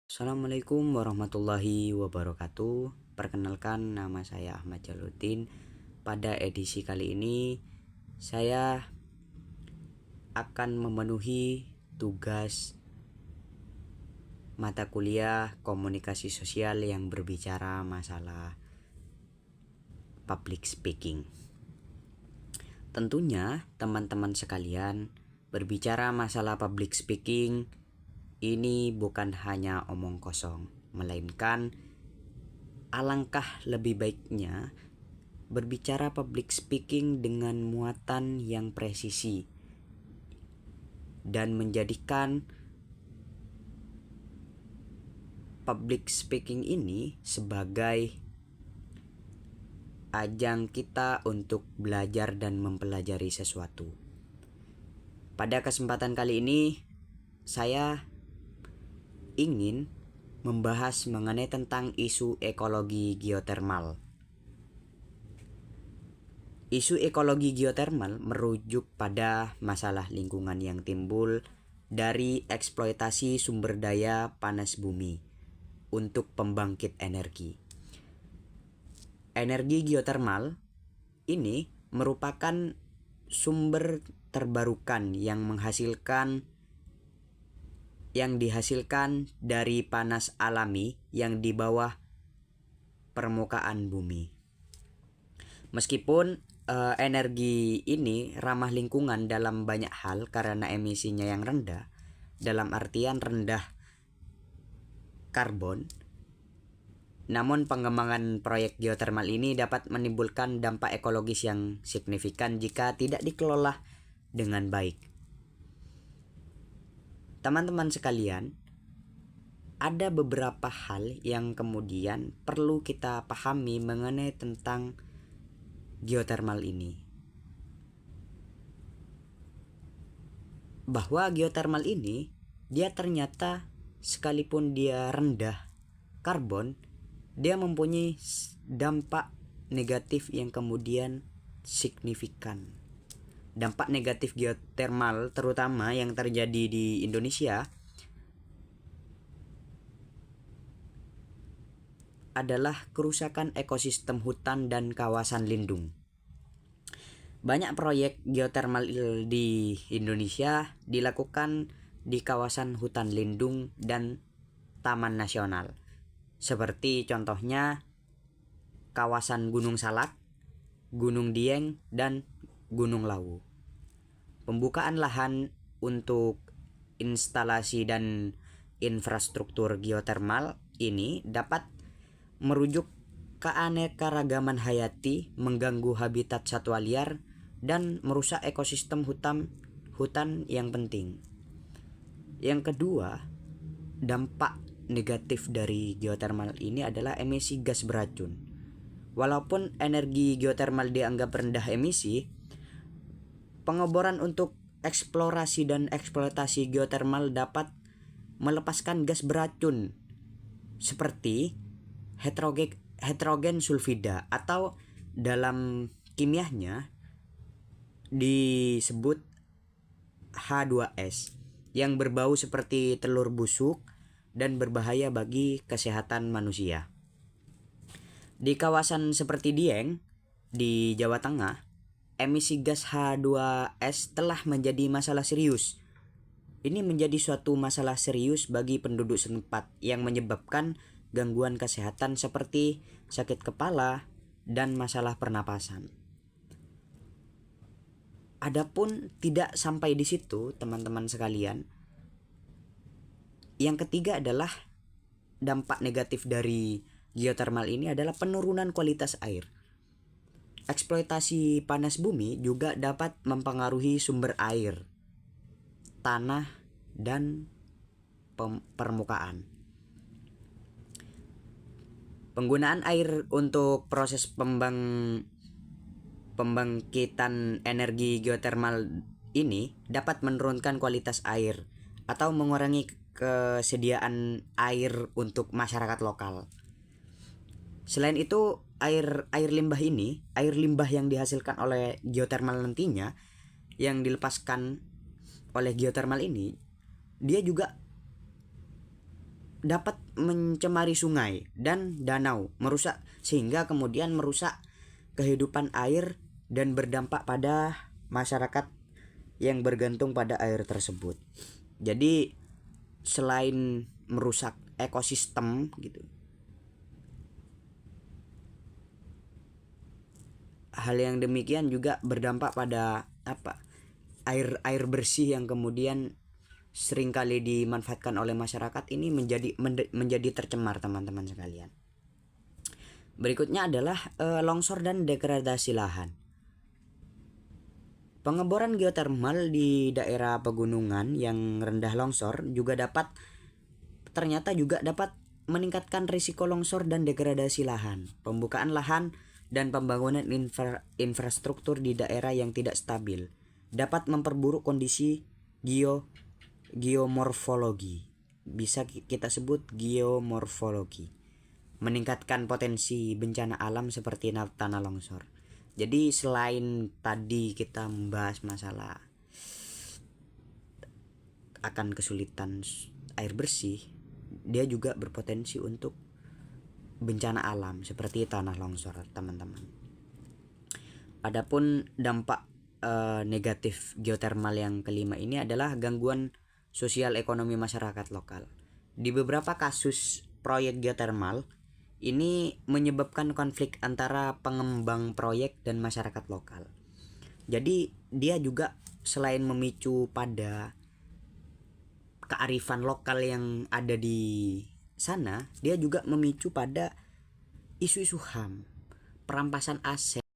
Assalamualaikum warahmatullahi wabarakatuh. Perkenalkan, nama saya Ahmad Jaluddin. Pada edisi kali ini saya akan memenuhi tugas mata kuliah komunikasi sosial yang berbicara masalah public speaking. Tentunya teman-teman sekalian, berbicara masalah public speaking ini bukan hanya omong kosong, melainkan alangkah lebih baiknya berbicara public speaking dengan muatan yang presisi dan menjadikan public speaking ini sebagai ajang kita untuk belajar dan mempelajari sesuatu. Pada kesempatan kali ini saya ingin membahas mengenai tentang isu ekologi geotermal. Isu ekologi geotermal merujuk pada masalah lingkungan yang timbul dari eksploitasi sumber daya panas bumi untuk pembangkit energi. Energi geotermal ini merupakan sumber terbarukan yang dihasilkan dari panas alami yang di bawah permukaan bumi. Meskipun energi ini ramah lingkungan dalam banyak hal karena emisinya yang rendah, dalam artian rendah karbon, namun pengembangan proyek geotermal ini dapat menimbulkan dampak ekologis yang signifikan jika tidak dikelola dengan baik. Teman-teman sekalian, ada beberapa hal yang kemudian perlu kita pahami mengenai tentang geotermal ini. Bahwa geotermal ini, dia ternyata sekalipun dia rendah karbon, dia mempunyai dampak negatif yang kemudian signifikan. Dampak negatif geotermal terutama yang terjadi di Indonesia adalah kerusakan ekosistem hutan dan kawasan lindung. Banyak proyek geotermal di Indonesia dilakukan di kawasan hutan lindung dan taman nasional. Seperti contohnya kawasan Gunung Salak, Gunung Dieng, dan Gunung Lawu. Pembukaan lahan untuk instalasi dan infrastruktur geotermal ini dapat merujuk keanekaragaman hayati, mengganggu habitat satwa liar, dan merusak ekosistem hutan yang penting. Yang kedua, dampak negatif dari geotermal ini adalah emisi gas beracun. Walaupun energi geotermal dianggap rendah emisi, pengeboran untuk eksplorasi dan eksploitasi geotermal dapat melepaskan gas beracun seperti hidrogen sulfida atau dalam kimianya disebut H2S yang berbau seperti telur busuk dan berbahaya bagi kesehatan manusia. Di kawasan seperti Dieng di Jawa Tengah, emisi gas H2S telah menjadi masalah serius. Ini menjadi suatu masalah serius bagi penduduk setempat yang menyebabkan gangguan kesehatan seperti sakit kepala dan masalah pernapasan. Adapun tidak sampai di situ, teman-teman sekalian. Yang ketiga adalah dampak negatif dari geotermal ini adalah penurunan kualitas air. Eksploitasi panas bumi juga dapat mempengaruhi sumber air, tanah, dan permukaan. Penggunaan air untuk proses pembangkitan energi geotermal ini dapat menurunkan kualitas air atau mengurangi kesediaan air untuk masyarakat lokal. Selain itu, air limbah yang dihasilkan oleh geotermal nantinya, yang dilepaskan oleh geotermal ini, dia juga dapat mencemari sungai dan danau, sehingga kemudian merusak kehidupan air dan berdampak pada masyarakat yang bergantung pada air tersebut. Jadi selain merusak ekosistem gitu, hal yang demikian juga berdampak pada air bersih yang kemudian seringkali dimanfaatkan oleh masyarakat ini menjadi tercemar, teman-teman sekalian. Berikutnya adalah longsor dan degradasi lahan. Pengeboran geotermal di daerah pegunungan yang rendah longsor ternyata juga dapat meningkatkan risiko longsor dan degradasi lahan. Pembukaan lahan dan pembangunan infrastruktur di daerah yang tidak stabil dapat memperburuk kondisi geomorfologi. Bisa kita sebut geomorfologi. Meningkatkan potensi bencana alam seperti tanah longsor. Jadi selain tadi kita membahas masalah akan kesulitan air bersih, dia juga berpotensi untuk bencana alam seperti tanah longsor, teman-teman. Adapun dampak negatif geotermal yang kelima ini adalah gangguan sosial ekonomi masyarakat lokal. Di beberapa kasus proyek geotermal ini menyebabkan konflik antara pengembang proyek dan masyarakat lokal. Jadi dia juga selain memicu pada kearifan lokal yang ada di sana, dia juga memicu pada isu-isu HAM, perampasan aset